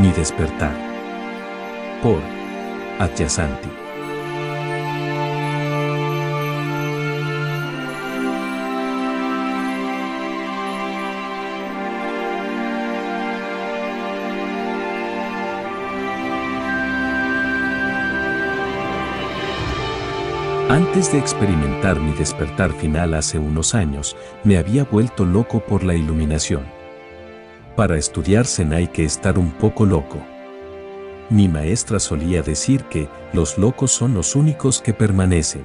Mi despertar. Por Adyashanti. Antes de experimentar mi despertar final hace unos años, me había vuelto loco por la iluminación. Para estudiar Zen hay que estar un poco loco. Mi maestra solía decir que los locos son los únicos que permanecen.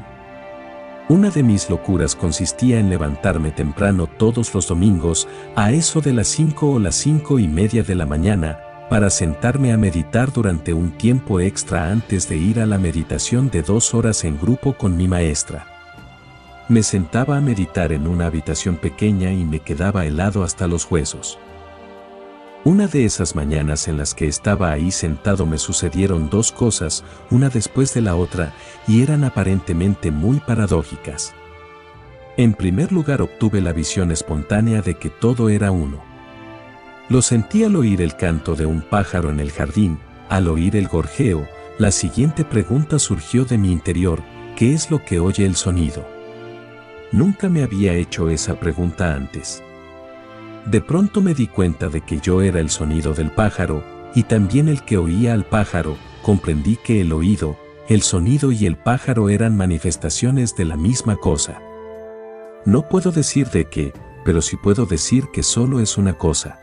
Una de mis locuras consistía en levantarme temprano todos los domingos, a eso de las 5 o las 5:30 de la mañana, para sentarme a meditar durante un tiempo extra antes de ir a la meditación de 2 horas en grupo con mi maestra. Me sentaba a meditar en una habitación pequeña y me quedaba helado hasta los huesos. Una de esas mañanas en las que estaba ahí sentado me sucedieron 2 cosas, una después de la otra, y eran aparentemente muy paradójicas. En primer lugar obtuve la visión espontánea de que todo era uno. Lo sentí al oír el canto de un pájaro en el jardín, al oír el gorjeo. La siguiente pregunta surgió de mi interior: ¿qué es lo que oye el sonido? Nunca me había hecho esa pregunta antes. De pronto me di cuenta de que yo era el sonido del pájaro, y también el que oía al pájaro. Comprendí que el oído, el sonido y el pájaro eran manifestaciones de la misma cosa. No puedo decir de qué, pero sí puedo decir que solo es una cosa.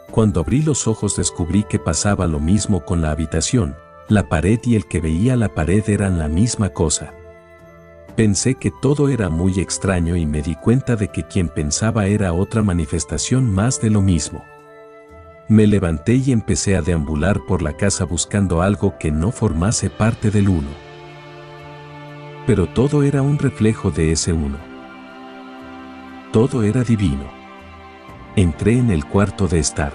Cuando abrí los ojos descubrí que pasaba lo mismo con la habitación. La pared y el que veía la pared eran la misma cosa. Pensé que todo era muy extraño y me di cuenta de que quien pensaba era otra manifestación más de lo mismo. Me levanté y empecé a deambular por la casa buscando algo que no formase parte del uno. Pero todo era un reflejo de ese uno. Todo era divino. Entré en el cuarto de estar.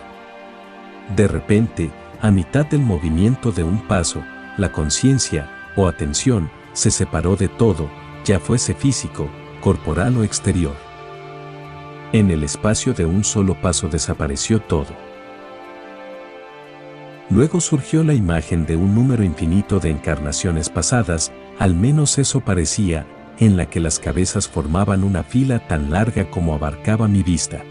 De repente, a mitad del movimiento de un paso, la conciencia, o atención, se separó de todo, ya fuese físico, corporal o exterior. En el espacio de un solo paso desapareció todo. Luego surgió la imagen de un número infinito de encarnaciones pasadas, al menos eso parecía, en la que las cabezas formaban una fila tan larga como abarcaba mi vista.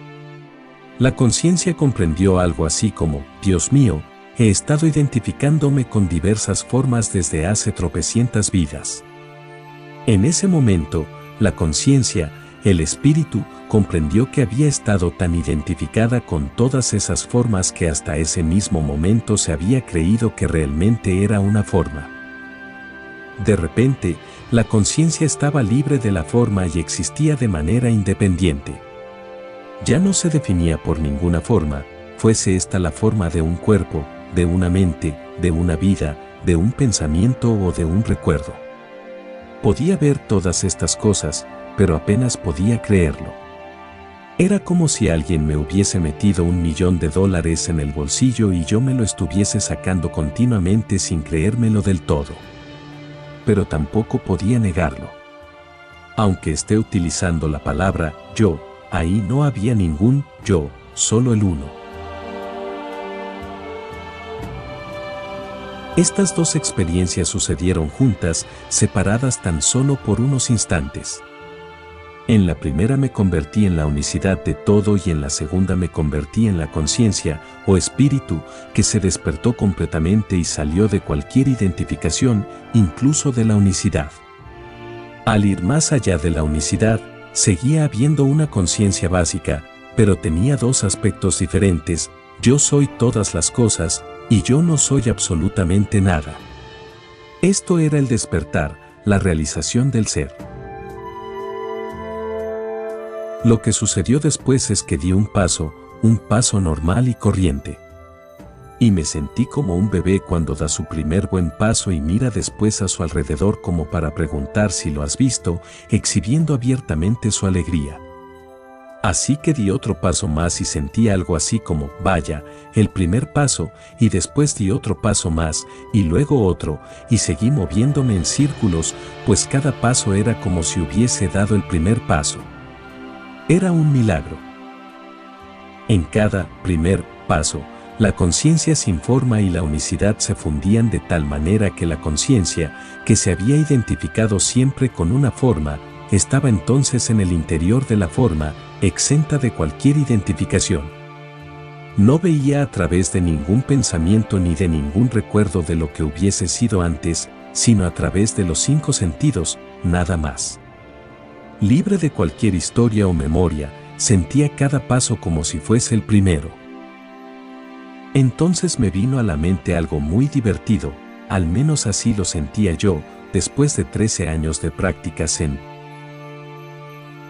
La conciencia comprendió algo así como: Dios mío, he estado identificándome con diversas formas desde hace tropecientas vidas. En ese momento, la conciencia, el espíritu, comprendió que había estado tan identificada con todas esas formas que hasta ese mismo momento se había creído que realmente era una forma. De repente, la conciencia estaba libre de la forma y existía de manera independiente. Ya no se definía por ninguna forma, fuese esta la forma de un cuerpo, de una mente, de una vida, de un pensamiento o de un recuerdo. Podía ver todas estas cosas, pero apenas podía creerlo. Era como si alguien me hubiese metido $1.000.000 en el bolsillo y yo me lo estuviese sacando continuamente sin creérmelo del todo. Pero tampoco podía negarlo. Aunque esté utilizando la palabra yo, ahí no había ningún yo, solo el uno. Estas 2 experiencias sucedieron juntas, separadas tan solo por unos instantes. En la primera me convertí en la unicidad de todo y en la segunda me convertí en la conciencia, o espíritu, que se despertó completamente y salió de cualquier identificación, incluso de la unicidad. Al ir más allá de la unicidad, seguía habiendo una conciencia básica, pero tenía 2 aspectos diferentes: yo soy todas las cosas, y yo no soy absolutamente nada. Esto era el despertar, la realización del ser. Lo que sucedió después es que di un paso normal y corriente. Y me sentí como un bebé cuando da su primer buen paso y mira después a su alrededor como para preguntar si lo has visto, exhibiendo abiertamente su alegría. Así que di otro paso más y sentí algo así como: vaya, el primer paso, y después di otro paso más, y luego otro, y seguí moviéndome en círculos, pues cada paso era como si hubiese dado el primer paso. Era un milagro. En cada primer paso, La conciencia sin forma y la unicidad se fundían de tal manera que la conciencia, que se había identificado siempre con una forma, estaba entonces en el interior de la forma, exenta de cualquier identificación. No veía a través de ningún pensamiento ni de ningún recuerdo de lo que hubiese sido antes, sino a través de los 5 sentidos, nada más. Libre de cualquier historia o memoria, sentía cada paso como si fuese el primero. Entonces me vino a la mente algo muy divertido, al menos así lo sentía yo, después de 13 años de práctica Zen.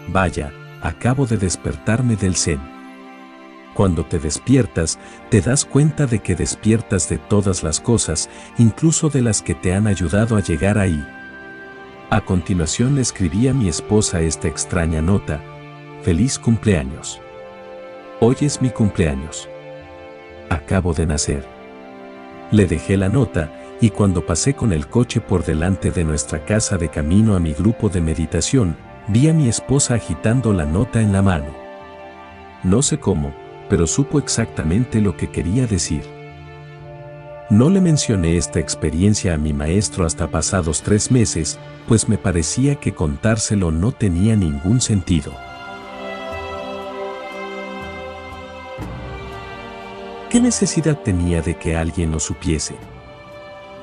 Vaya, acabo de despertarme del Zen. Cuando te despiertas, te das cuenta de que despiertas de todas las cosas, incluso de las que te han ayudado a llegar ahí. A continuación le escribí a mi esposa esta extraña nota: feliz cumpleaños. Hoy es mi cumpleaños. Acabo de nacer. Le dejé la nota, y cuando pasé con el coche por delante de nuestra casa de camino a mi grupo de meditación, vi a mi esposa agitando la nota en la mano. No sé cómo, pero supo exactamente lo que quería decir. No le mencioné esta experiencia a mi maestro hasta pasados 3 meses, pues me parecía que contárselo no tenía ningún sentido. ¿Qué necesidad tenía de que alguien lo supiese?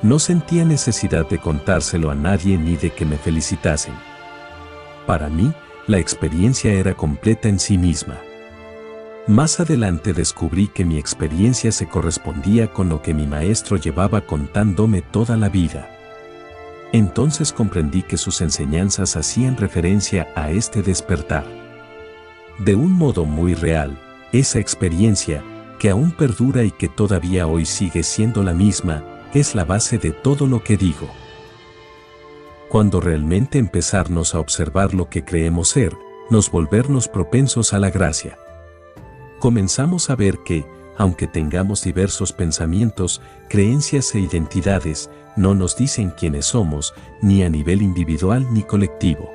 No sentía necesidad de contárselo a nadie ni de que me felicitasen. Para mí, la experiencia era completa en sí misma. Más adelante descubrí que mi experiencia se correspondía con lo que mi maestro llevaba contándome toda la vida. Entonces comprendí que sus enseñanzas hacían referencia a este despertar. De un modo muy real, esa experiencia, que aún perdura y que todavía hoy sigue siendo la misma, es la base de todo lo que digo. Cuando realmente empezarnos a observar lo que creemos ser, nos volvernos propensos a la gracia. Comenzamos a ver que, aunque tengamos diversos pensamientos, creencias e identidades, no nos dicen quiénes somos, ni a nivel individual ni colectivo.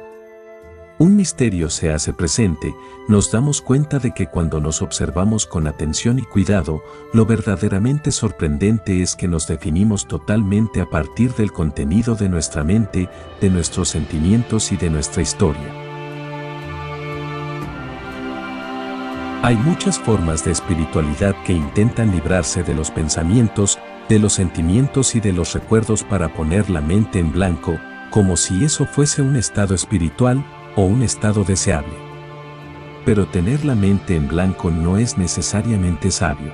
Un misterio se hace presente, nos damos cuenta de que cuando nos observamos con atención y cuidado, lo verdaderamente sorprendente es que nos definimos totalmente a partir del contenido de nuestra mente, de nuestros sentimientos y de nuestra historia. Hay muchas formas de espiritualidad que intentan librarse de los pensamientos, de los sentimientos y de los recuerdos para poner la mente en blanco, como si eso fuese un estado espiritual o un estado deseable. Pero tener la mente en blanco no es necesariamente sabio.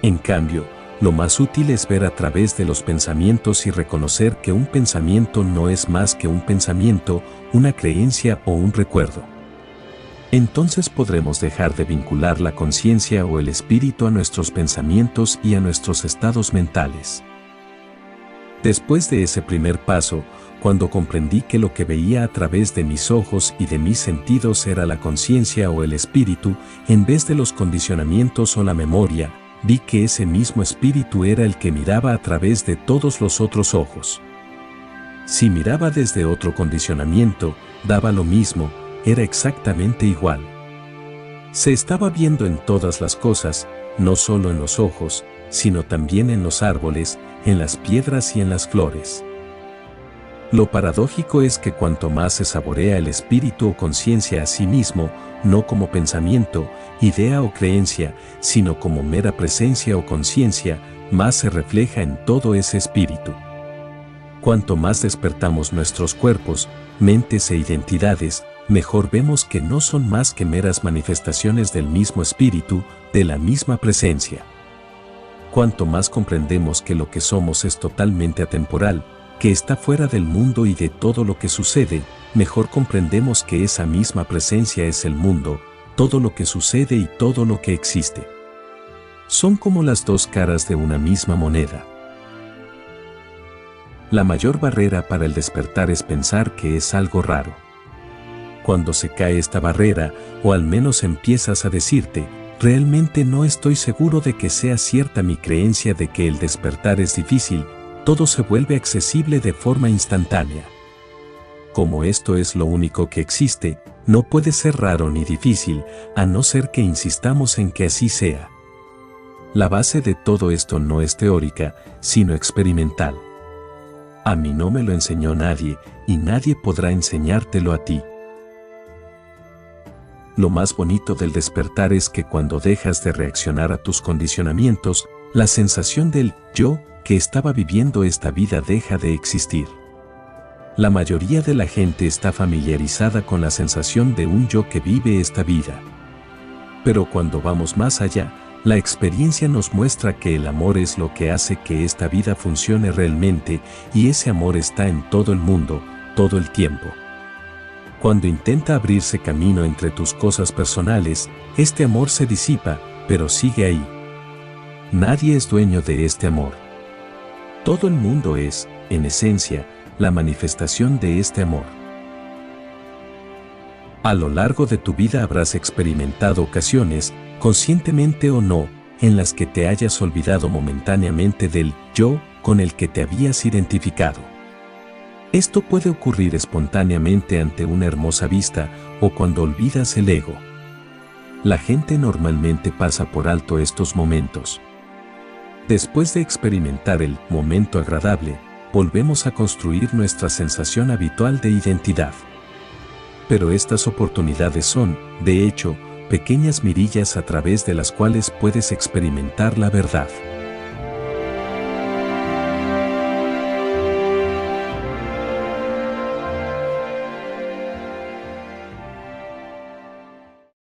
En cambio, lo más útil es ver a través de los pensamientos y reconocer que un pensamiento no es más que un pensamiento, una creencia o un recuerdo. Entonces podremos dejar de vincular la conciencia o el espíritu a nuestros pensamientos y a nuestros estados mentales. Después de ese primer paso, cuando comprendí que lo que veía a través de mis ojos y de mis sentidos era la conciencia o el espíritu, en vez de los condicionamientos o la memoria, vi que ese mismo espíritu era el que miraba a través de todos los otros ojos. Si miraba desde otro condicionamiento, daba lo mismo, era exactamente igual. Se estaba viendo en todas las cosas, no solo en los ojos, sino también en los árboles, en las piedras y en las flores. Lo paradójico es que cuanto más se saborea el espíritu o conciencia a sí mismo, no como pensamiento, idea o creencia, sino como mera presencia o conciencia, más se refleja en todo ese espíritu. Cuanto más despertamos nuestros cuerpos, mentes e identidades, mejor vemos que no son más que meras manifestaciones del mismo espíritu, de la misma presencia. Cuanto más comprendemos que lo que somos es totalmente atemporal, que está fuera del mundo y de todo lo que sucede, mejor comprendemos que esa misma presencia es el mundo, todo lo que sucede y todo lo que existe. Son como las dos caras de una misma moneda. La mayor barrera para el despertar es pensar que es algo raro. Cuando se cae esta barrera, o al menos empiezas a decirte, realmente no estoy seguro de que sea cierta mi creencia de que el despertar es difícil, todo se vuelve accesible de forma instantánea. Como esto es lo único que existe, no puede ser raro ni difícil, a no ser que insistamos en que así sea. La base de todo esto no es teórica, sino experimental. A mí no me lo enseñó nadie, y nadie podrá enseñártelo a ti. Lo más bonito del despertar es que cuando dejas de reaccionar a tus condicionamientos, la sensación del yo que estaba viviendo esta vida deja de existir. La mayoría de la gente está familiarizada con la sensación de un yo que vive esta vida. Pero cuando vamos más allá, la experiencia nos muestra que el amor es lo que hace que esta vida funcione realmente, y ese amor está en todo el mundo, todo el tiempo. Cuando intenta abrirse camino entre tus cosas personales, este amor se disipa, pero sigue ahí. Nadie es dueño de este amor. Todo el mundo es, en esencia, la manifestación de este amor. A lo largo de tu vida habrás experimentado ocasiones, conscientemente o no, en las que te hayas olvidado momentáneamente del yo con el que te habías identificado. Esto puede ocurrir espontáneamente ante una hermosa vista o cuando olvidas el ego. La gente normalmente pasa por alto estos momentos. Después de experimentar el momento agradable, volvemos a construir nuestra sensación habitual de identidad. Pero estas oportunidades son, de hecho, pequeñas mirillas a través de las cuales puedes experimentar la verdad.